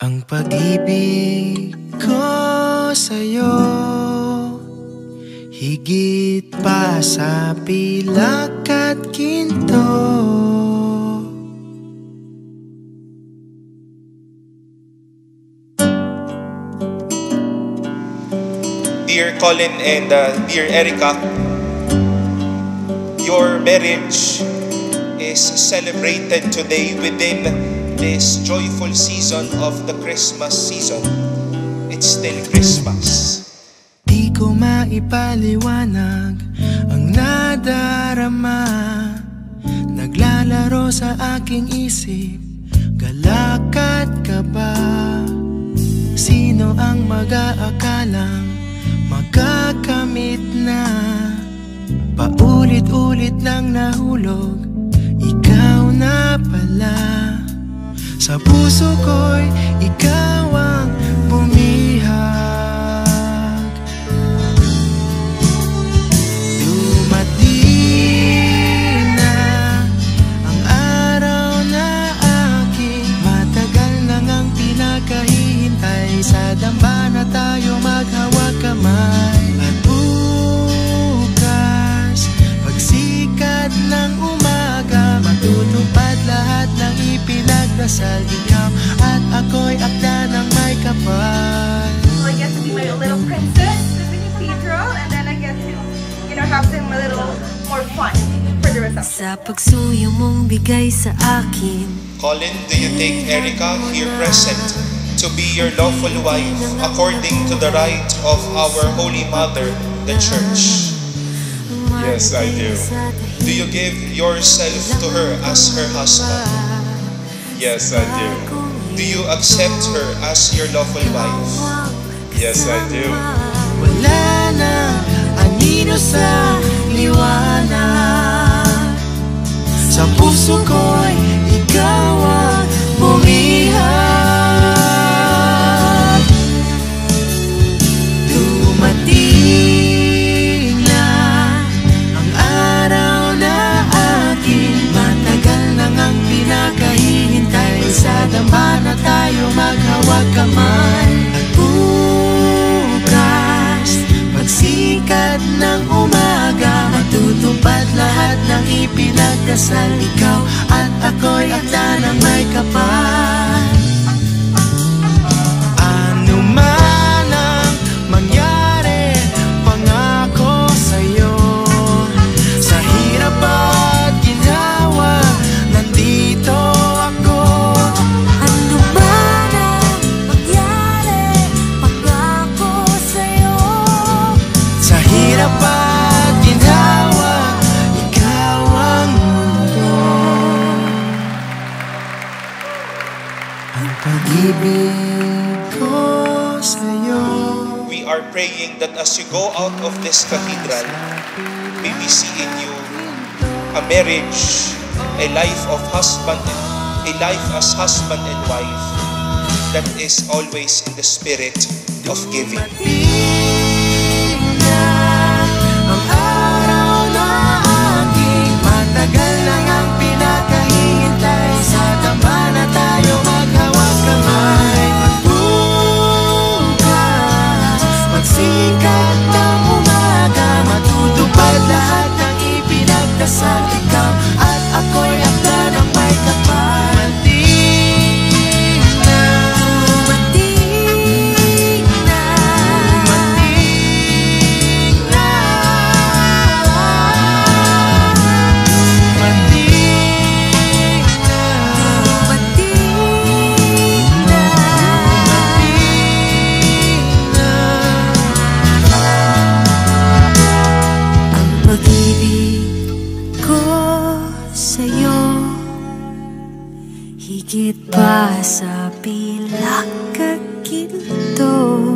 Ang pag-ibig ko sa'yo, higit pa sa pilak at ginto. Dear Colin and dear Erica, your marriage is celebrated today within this joyful season of the Christmas season. It's still Christmas. Di ko maipaliwanag ang nadarama, naglalaro sa aking isip, galak at kaba. Sino ang mag-aakalang magkakamit na? Paulit-ulit lang nahulog, ikaw na pala. Sa puso ko'y ikaw ang bumihag. Dumating na ang araw na aking matagal nang ang pinakahihintay. Sa damba na tayo maghawag kamay. At bukas, pagsikat ng umaga, matutupad lahat ng ipinagdasal. Ikaw at ako'y akda ng may kapal. So I get to be my little princess in the cathedral, and then I get to, have some a little more fun for the reception. Sa pagsuyo mong bigay sa akin, Colin, do you take Erica here present to be your lawful wife according to the rite of our Holy Mother, the Church? Yes, I do. Do you give yourself to her as her husband? Yes, I do. Do you accept her as your lawful wife? Yes, I do. Wala na anino sa liwanag. Sa puso ko'y ikaw ang bumihag. Dumating na ang araw na aking matagal nang ang pinakahihintay. Sa damba na tayo maghawag kamay. At bukas, pagsikat ng umaga, matutupad lahat ng ipinagdasal. Ikaw at ako'y akda ng may kapal. Ano man ang mangyari, pangako sa'yo. Sa hirap at ginhawa, nandito ako. ano man ang mangyari, pangako sa'yo. Sa hirap at ginhawa, ikaw ang mundo. Ang pag-ibig ko sa'yo. We are praying that as you go out of this cathedral, may we see in you a marriage, a life of husband, a life as husband and wife that is always in the spirit of giving. Dumating na ang araw na aking matagal nang ang pinakahihintay. Sa damba na tayo maghawag kamay. At bukas, pagsikat ng umaga, matutupad lahat ng ipinagdasal. Ikaw at ako'y akda ng may kapal. Dumating na, Dumating na dumating na, dumating na, dumating na ang pag-ibig ko sa'yo, higit pa sa pilak at ginto.